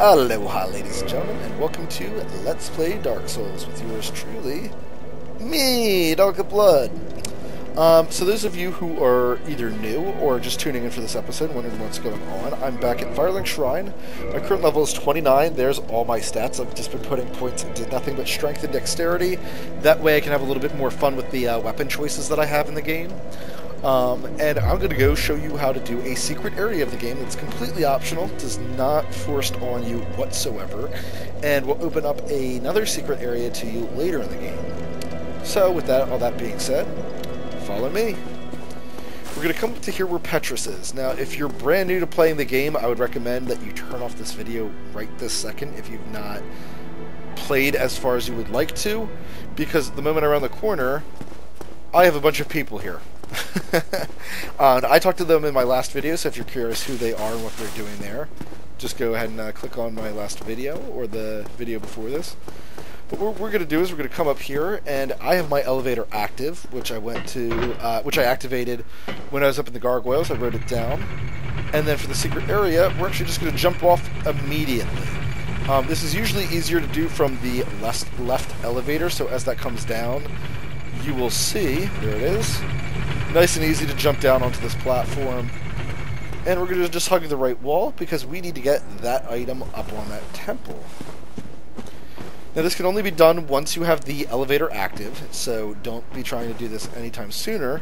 Aloha, ladies and gentlemen, and welcome to Let's Play Dark Souls with yours truly, me, Dark12. So those of you who are either new or just tuning in for this episode, wondering what's going on, I'm back at Firelink Shrine. My current level is 29. There's all my stats. I've just been putting points into nothing but strength and dexterity. That way I can have a little bit more fun with the weapon choices that I have in the game. And I'm going to go show you how to do a secret area of the game that's completely optional, does not forced on you whatsoever, and will open up another secret area to you later in the game. So with that, all that being said, follow me. We're going to come to here where Petrus is. Now, if you're brand new to playing the game, I would recommend that you turn off this video right this second if you've not played as far as you would like to, because the moment around the corner, I have a bunch of people here. I talked to them in my last video, so if you're curious who they are and what they're doing there, just go ahead and click on my last video, or the video before this. But what we're going to do is we're going to come up here, and I have my elevator active, which I activated when I was up in the gargoyles. I wrote it down. And then for the secret area, we're actually just going to jump off immediately. This is usually easier to do from the left elevator, so as that comes down, you will see, there it is, nice and easy to jump down onto this platform. And we're going to just hug the right wall because we need to get that item up on that temple. Now this can only be done once you have the elevator active, so don't be trying to do this anytime sooner.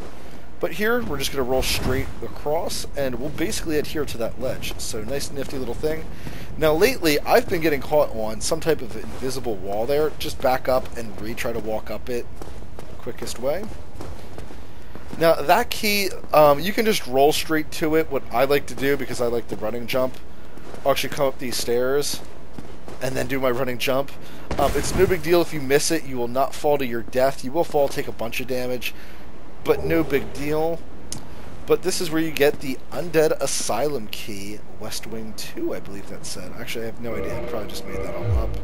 But here, we're just going to roll straight across, and we'll basically adhere to that ledge. So nice nifty little thing. Now lately, I've been getting caught on some type of invisible wall there. Just back up and retry to walk up it quickest way. Now that key, you can just roll straight to it. What I like to do, because I like the running jump, I'll actually come up these stairs and then do my running jump. It's no big deal if you miss it. You will not fall to your death. You will fall, take a bunch of damage, but no big deal. But this is where you get the Undead Asylum key, West Wing 2, I believe that said. Actually, I have no idea. I probably just made that all up.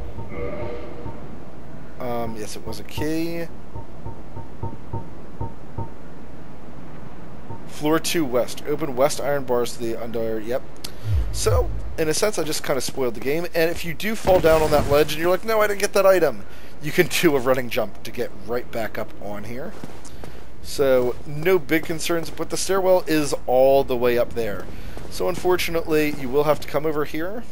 Yes, it was a key. Floor 2 West. Open West iron bars to the under. Yep. So, in a sense, I just kind of spoiled the game. And if you do fall down on that ledge and you're like, no, I didn't get that item, you can do a running jump to get right back up on here. So, no big concerns, but the stairwell is all the way up there. So, unfortunately, you will have to come over here.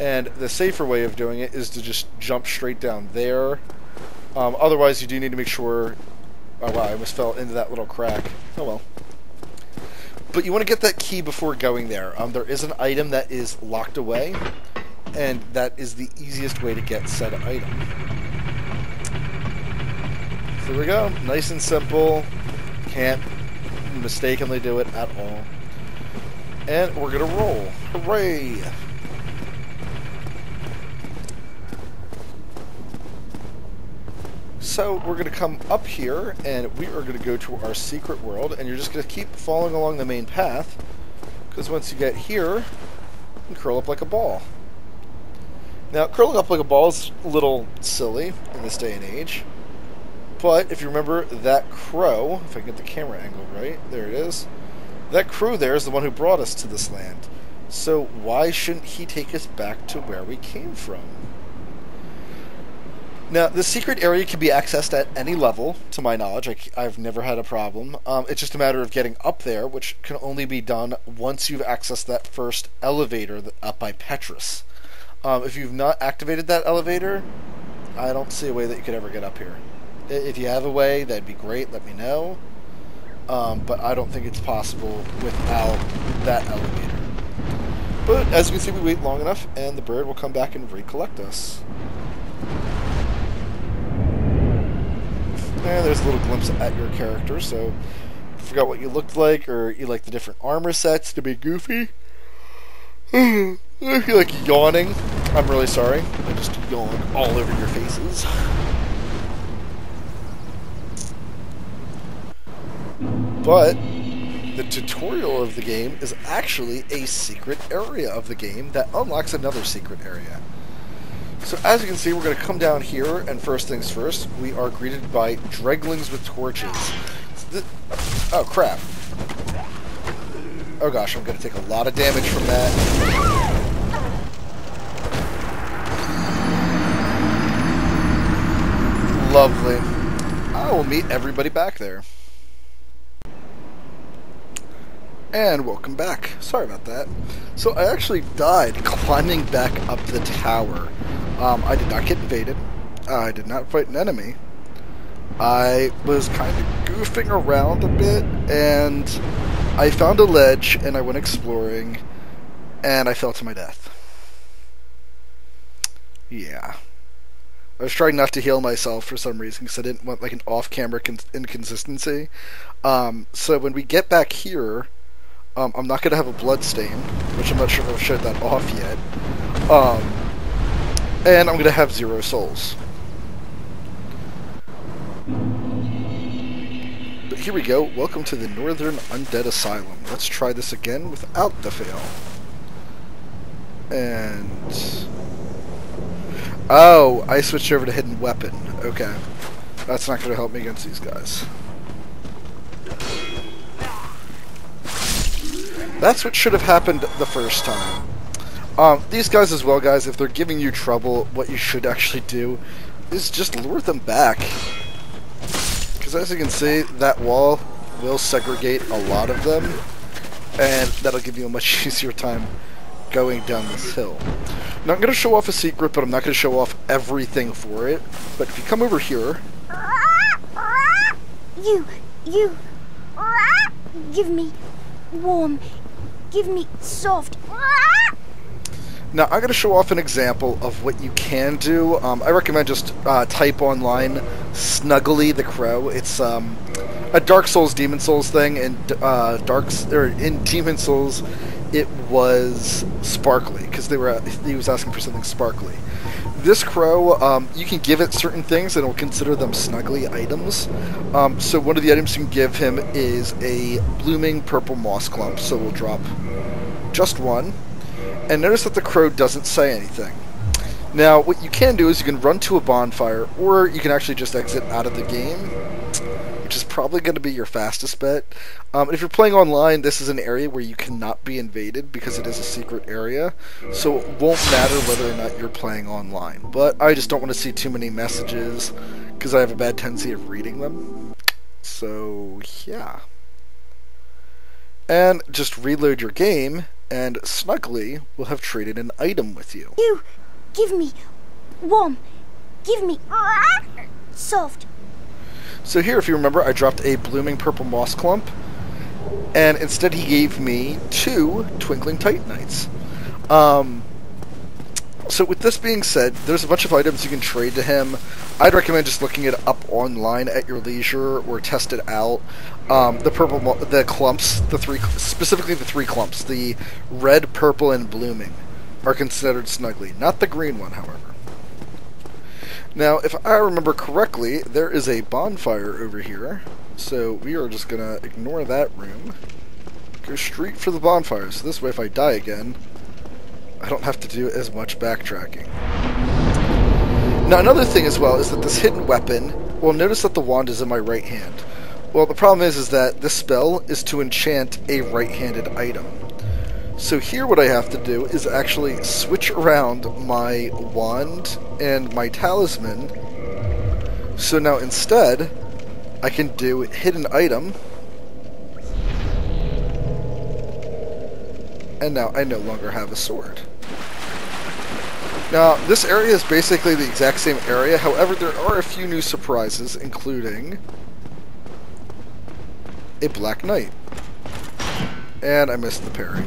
And the safer way of doing it is to just jump straight down there. Otherwise, you do need to make sure... Oh wow, I almost fell into that little crack. Oh well. But you want to get that key before going there. There is an item that is locked away, and that is the easiest way to get said item. So there we go. Nice and simple. Can't mistakenly do it at all. And we're going to roll. Hooray! So we're going to come up here, and we are going to go to our secret world, and you're just going to keep following along the main path, because once you get here, you can curl up like a ball. Now, curling up like a ball is a little silly in this day and age, but if you remember that crow, if I can get the camera angle right, there it is, that crow there is the one who brought us to this land. So why shouldn't he take us back to where we came from? Now, the secret area can be accessed at any level, to my knowledge. I've never had a problem. It's just a matter of getting up there, which can only be done once you've accessed that first elevator up by Petrus. If you've not activated that elevator, I don't see a way that you could ever get up here. If you have a way, that'd be great. Let me know. But I don't think it's possible without that elevator. But as you can see, we wait long enough, and the bird will come back and recollect us. And there's a little glimpse at your character, so if you forgot what you looked like, or you like the different armor sets to be goofy, if you like yawning, I'm really sorry. I just yawned all over your faces. But the tutorial of the game is actually a secret area of the game that unlocks another secret area. So as you can see, we're going to come down here, and first things first, we are greeted by dreglings with torches. Oh crap. Oh gosh, I'm going to take a lot of damage from that. Lovely. I will meet everybody back there. And welcome back. Sorry about that. So I actually died climbing back up the tower. I did not get invaded. I did not fight an enemy. I was kind of goofing around a bit, and I found a ledge, and I went exploring, and I fell to my death. Yeah. I was trying not to heal myself for some reason, because I didn't want like an off-camera inconsistency. So when we get back here, I'm not going to have a blood stain, which I'm not sure if I've showed that off yet. And I'm going to have 0 souls. But here we go. Welcome to the Northern Undead Asylum. Let's try this again without the fail. And... oh, I switched over to Hidden Weapon. Okay. That's not going to help me against these guys. That's what should have happened the first time. These guys as well, guys, if they're giving you trouble, what you should actually do is just lure them back. Because as you can see, that wall will segregate a lot of them, and that'll give you a much easier time going down this hill. Now, I'm going to show off a secret, but I'm not going to show off everything for it. But if you come over here... You, give me warm, give me soft. Now, I'm going to show off an example of what you can do. I recommend just type online Snuggly the Crow. It's a Dark Souls, Demon Souls thing. In in Demon Souls, it was sparkly because he was asking for something sparkly. This crow, you can give it certain things and it'll consider them snuggly items. So one of the items you can give him is a blooming purple moss clump, so we'll drop just one. And notice that the crow doesn't say anything. Now, what you can do is you can run to a bonfire, or you can actually just exit out of the game, which is probably going to be your fastest bet. If you're playing online, this is an area where you cannot be invaded because it is a secret area, so it won't matter whether or not you're playing online. But I just don't want to see too many messages because I have a bad tendency of reading them. So, yeah. And just reload your game, and Snuggly will have traded an item with you. You, give me warm, give me soft. So here, if you remember, I dropped a blooming purple moss clump, and instead he gave me 2 twinkling titanites. So with this being said, there's a bunch of items you can trade to him. I'd recommend just looking it up online at your leisure or test it out. The clumps, specifically the 3 clumps, the red, purple, and blooming, are considered Snuggly. Not the green one, however. Now, if I remember correctly, there is a bonfire over here, so we are just going to ignore that room. Go straight for the bonfire, so this way if I die again, I don't have to do as much backtracking. Now, another thing as well is that this hidden weapon, well, notice that the wand is in my right hand. Well, the problem is that this spell is to enchant a right-handed item. So here what I have to do is actually switch around my wand and my talisman. So now instead, I can do hidden item. And now I no longer have a sword. Now, this area is basically the exact same area, however there are a few new surprises, including a Black Knight. And I missed the parry.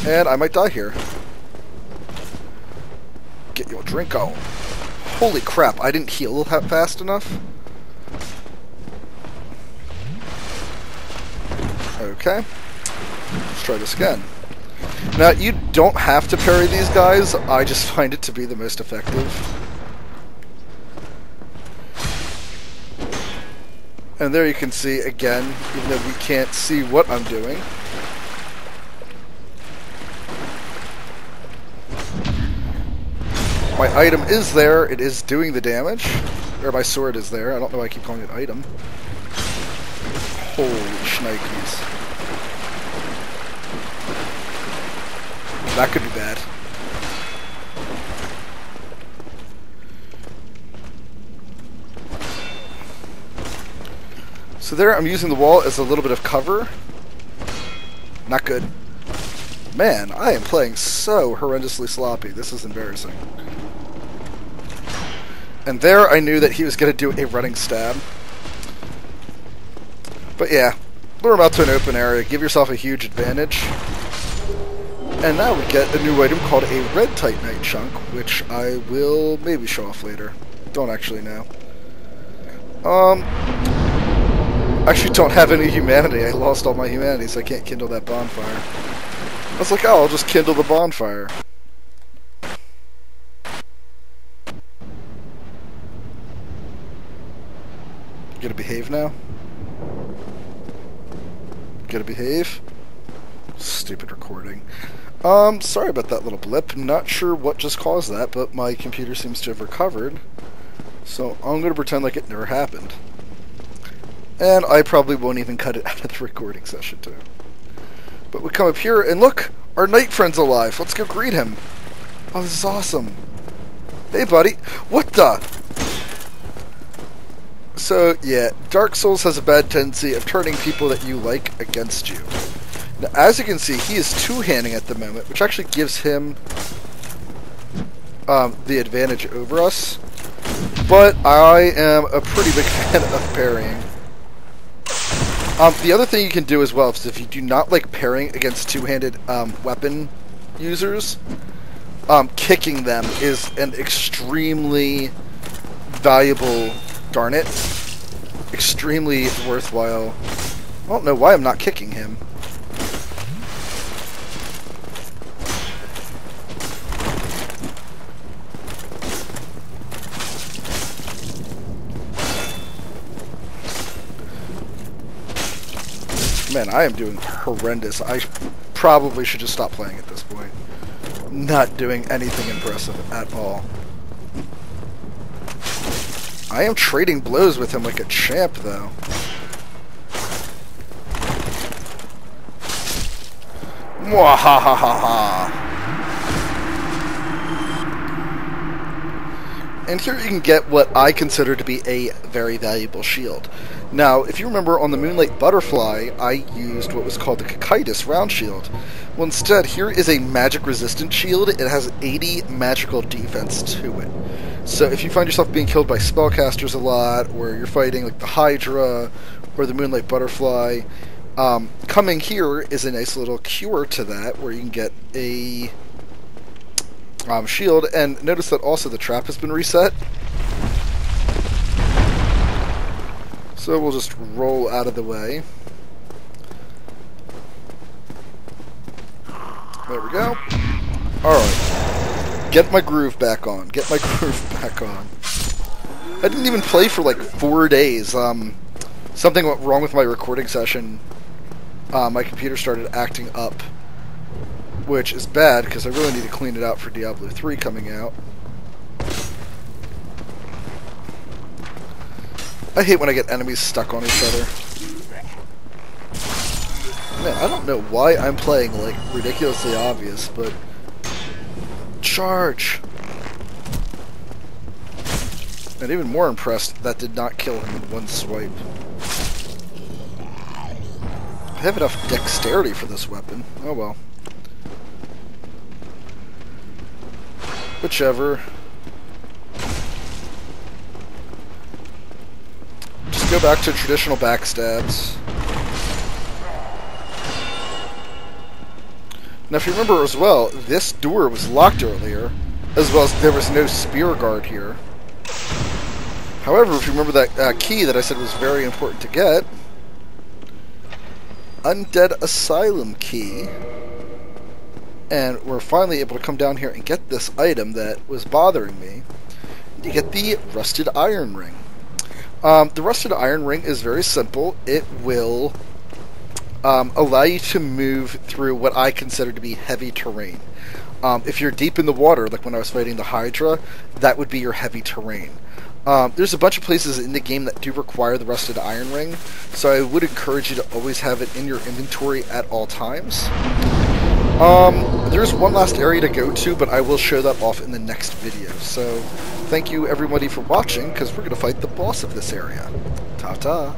And I might die here. Get your drink on. Holy crap, I didn't heal fast enough. Okay. Let's try this again. Now, you don't have to parry these guys. I just find it to be the most effective. And there you can see, again, even though we can't see what I'm doing. My item is there. It is doing the damage. Or my sword is there. I don't know why I keep calling it item. Holy shnikes. That could be bad. So there, I'm using the wall as a little bit of cover. Not good. Man, I am playing so horrendously sloppy. This is embarrassing. And there, I knew that he was going to do a running stab. But yeah, lure him out to an open area, give yourself a huge advantage. And now we get a new item called a red Titanite chunk, which I will maybe show off later. Don't actually know. Actually don't have any humanity. I lost all my humanity, so I can't kindle that bonfire. I was like, oh, I'll just kindle the bonfire. Gotta behave now? Gotta behave? Stupid recording. Sorry about that little blip. Not sure what just caused that, but my computer seems to have recovered. So I'm gonna pretend like it never happened. And I probably won't even cut it out of the recording session, too. But we come up here, and look! Our knight friend's alive! Let's go greet him! Oh, this is awesome! Hey, buddy! What the? So, yeah, Dark Souls has a bad tendency of turning people that you like against you. Now, as you can see, he is two-handing at the moment, which actually gives him the advantage over us. But I am a pretty big fan of parrying. The other thing you can do as well is if you do not like parrying against two-handed weapon users, kicking them is an extremely valuable, darn it, extremely worthwhile. I don't know why I'm not kicking him. Man, I am doing horrendous. I probably should just stop playing at this point. Not doing anything impressive at all. I am trading blows with him like a champ, though. Mwahahaha! And here you can get what I consider to be a very valuable shield. Now, if you remember on the Moonlight Butterfly, I used what was called the Cocytus Round Shield. Well, instead, here is a magic-resistant shield. It has 80 magical defense to it. So if you find yourself being killed by spellcasters a lot, or you're fighting like the Hydra, or the Moonlight Butterfly, coming here is a nice little cure to that, where you can get a shield. And notice that also the trap has been reset. So we'll just roll out of the way. There we go. Alright. Get my groove back on. Get my groove back on. I didn't even play for like 4 days. Something went wrong with my recording session. My computer started acting up. Which is bad, because I really need to clean it out for Diablo 3 coming out. I hate when I get enemies stuck on each other. Man, I don't know why I'm playing, like, ridiculously obvious, but... Charge! And even more impressed, that did not kill him in one swipe. I have enough dexterity for this weapon. Oh well. Whichever. Just go back to traditional backstabs. Now if you remember as well, this door was locked earlier, as well as there was no spear guard here. However, if you remember that key that I said was very important to get, Undead Asylum key, and we're finally able to come down here and get this item that was bothering me. You get the Rusted Iron Ring. The Rusted Iron Ring is very simple. It will allow you to move through what I consider to be heavy terrain. If you're deep in the water, like when I was fighting the Hydra, that would be your heavy terrain. There's a bunch of places in the game that do require the Rusted Iron Ring, so I would encourage you to always have it in your inventory at all times. There's one last area to go to, but I will show that off in the next video. So, thank you everybody for watching, because we're going to fight the boss of this area. Ta-ta!